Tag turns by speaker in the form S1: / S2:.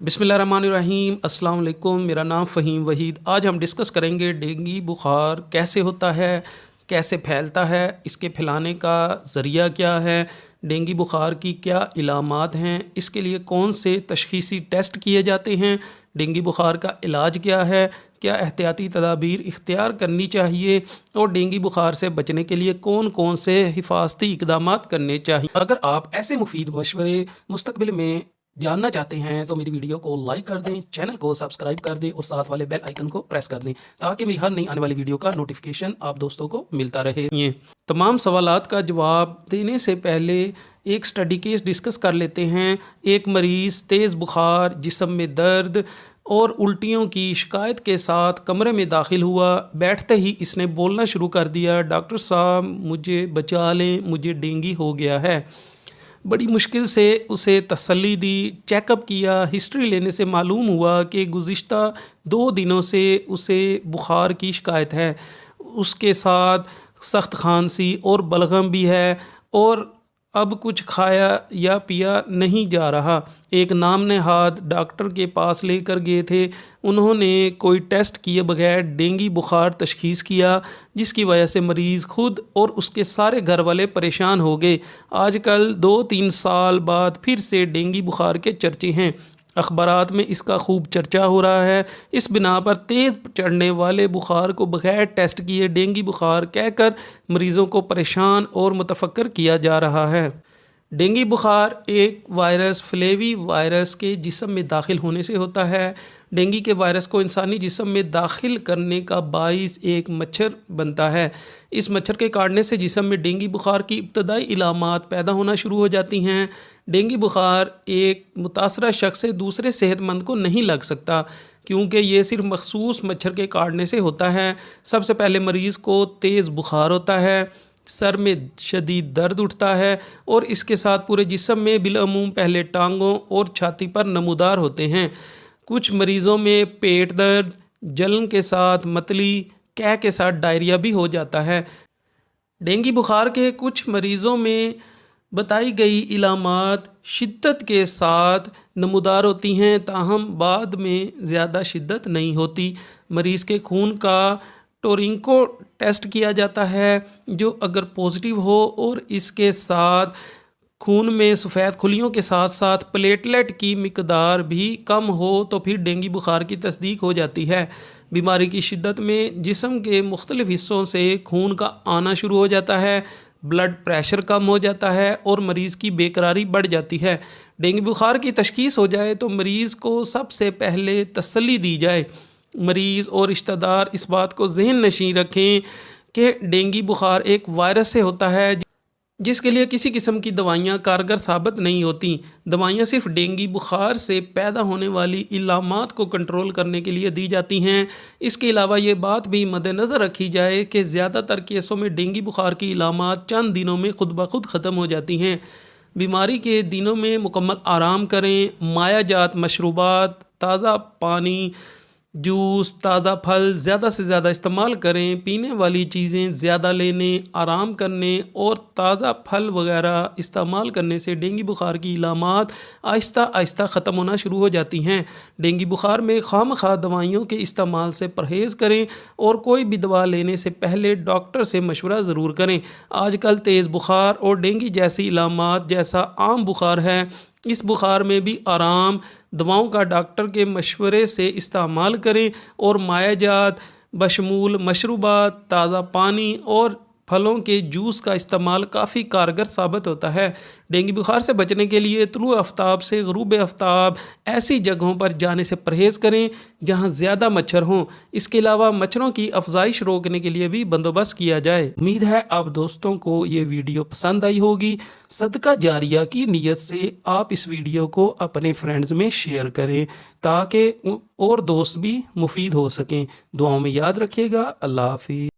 S1: बिस्मिल्लाहिर्रहमानिर्रहीम। अस्सलाम वालेकुम। मेरा नाम फ़हीम वहीद। आज हम डिस्कस करेंगे डेंगू बुखार कैसे होता है, कैसे फैलता है, इसके फैलाने का ज़रिया क्या है, डेंगू बुखार की क्या इलामात हैं, इसके लिए कौन से तशख़ीसी टेस्ट किए जाते हैं, डेंगू बुखार का इलाज क्या है, क्या एहतियाती तदाबीर इख्तियार करनी चाहिए और डेंगू बुखार से बचने के लिए कौन कौन से हिफाजती इक़दामात करने चाहिए। अगर आप ऐसे मुफीद मशवरे मुस्तक़बिल में जानना चाहते हैं तो मेरी वीडियो को लाइक कर दें, चैनल को सब्सक्राइब कर दें और साथ वाले बेल आइकन को प्रेस कर दें ताकि मेरी हर नई आने वाली वीडियो का नोटिफिकेशन आप दोस्तों को मिलता रहे। ये तमाम सवालात का जवाब देने से पहले एक स्टडी केस डिस्कस कर लेते हैं। एक मरीज़ तेज़ बुखार, जिस्म में दर्द और उल्टियों की शिकायत के साथ कमरे में दाखिल हुआ। बैठते ही इसने बोलना शुरू कर दिया, डॉक्टर साहब मुझे बचा लें, मुझे डेंगू हो गया है। बड़ी मुश्किल से उसे तसल्ली दी, चेकअप किया। हिस्ट्री लेने से मालूम हुआ कि गुज़िश्ता 2 दिनों से उसे बुखार की शिकायत है, उसके साथ सख्त खांसी और बलगम भी है और अब कुछ खाया या पिया नहीं जा रहा। एक नाम नहाद डॉक्टर के पास लेकर गए थे। उन्होंने कोई टेस्ट किए बगैर डेंगू बुखार तशख़ीस किया, जिसकी वजह से मरीज़ खुद और उसके सारे घर वाले परेशान हो गए। आजकल 2-3 साल बाद फिर से डेंगू बुखार के चर्चे हैं, अखबारात में इसका खूब चर्चा हो रहा है। इस बिना पर तेज़ चढ़ने वाले बुखार को बग़ैर टेस्ट किए डेंगू बुखार कहकर मरीज़ों को परेशान और मुतफक्कर किया जा रहा है। डेंगू बुखार एक वायरस फ्लेवी वायरस के जिस्म में दाखिल होने से होता है। डेंगू के वायरस को इंसानी जिस्म में दाखिल करने का बाइस एक मच्छर बनता है। इस मच्छर के काटने से जिस्म में डेंगू बुखार की इब्तदाई इलामात पैदा होना शुरू हो जाती हैं। डेंगू बुखार एक मुतासरा शख्स से दूसरे सेहतमंद को नहीं लग सकता क्योंकि ये सिर्फ मखसूस मच्छर के काटने से होता है। सबसे पहले मरीज़ को तेज़ बुखार होता है, सर में शदीद दर्द उठता है और इसके साथ पूरे जिस्म में बिलअमूम पहले टांगों और छाती पर नमूदार होते हैं। कुछ मरीज़ों में पेट दर्द, जलन के साथ मतली, कैं के साथ डायरिया भी हो जाता है। डेंगू बुखार के कुछ मरीज़ों में बताई गई इलामात शिद्दत के साथ नमूदार होती हैं, ताहम बाद में ज़्यादा शिद्दत नहीं होती। मरीज़ के खून का टोरिंको टेस्ट किया जाता है, जो अगर पॉजिटिव हो और इसके साथ खून में सफ़ेद खुलियों के साथ साथ प्लेटलेट की मिकदार भी कम हो तो फिर डेंगू बुखार की तस्दीक हो जाती है। बीमारी की शिद्दत में जिस्म के मुख्तलिफ़ हिस्सों से खून का आना शुरू हो जाता है, ब्लड प्रेशर कम हो जाता है और मरीज़ की बेकरारी बढ़ जाती है। डेंगू बुखार की तशख़ीस हो जाए तो मरीज़ को सबसे पहले तसल्ली दी जाए। मरीज़ और रिश्तेदार इस बात को ज़हन नशीं रखें कि डेंगू बुखार एक वायरस से होता है जिसके लिए किसी किस्म की दवाइयाँ कारगर साबित नहीं होती। दवाइयाँ सिर्फ डेंगू बुखार से पैदा होने वाली इलामात को कंट्रोल करने के लिए दी जाती हैं। इसके अलावा ये बात भी मद्देनज़र रखी जाए कि ज़्यादातर केसों में डेंगू बुखार की इलामात चंद दिनों में खुद ब खुद ख़त्म हो जाती हैं। बीमारी के दिनों में मुकम्मल आराम करें। मायाजात मशरूबात, ताज़ा पानी, जूस, ताज़ा फल ज़्यादा से ज़्यादा इस्तेमाल करें। पीने वाली चीज़ें ज़्यादा लेने, आराम करने और ताज़ा फल वगैरह इस्तेमाल करने से डेंगू बुखार की इलामात आहिस्ता आहिस्ता ख़त्म होना शुरू हो जाती हैं। डेंगू बुखार में खामखा दवाइयों के इस्तेमाल से परहेज़ करें और कोई भी दवा लेने से पहले डॉक्टर से मशवरा ज़रूर करें। आजकल तेज़ बुखार और डेंगू जैसी इलामात जैसा आम बुखार है, इस बुखार में भी आराम दवाओं का डॉक्टर के मशवरे से इस्तेमाल करें और मायाजात बशमूल मशरूबात, ताज़ा पानी और फलों के जूस का इस्तेमाल काफ़ी कारगर साबित होता है। डेंगू बुखार से बचने के लिए तुलुए आफ्ताब से ग़ुरूब आफ्ताब ऐसी जगहों पर जाने से परहेज़ करें जहां ज़्यादा मच्छर हों। इसके अलावा मच्छरों की अफजाइश रोकने के लिए भी बंदोबस्त किया जाए। उम्मीद है आप दोस्तों को ये वीडियो पसंद आई होगी। सदका जारिया की नीयत से आप इस वीडियो को अपने फ्रेंड्स में शेयर करें ताकि और दोस्त भी मुफीद हो सकें। दुआओं में याद रखिएगा। अल्लाह हाफ़िज़।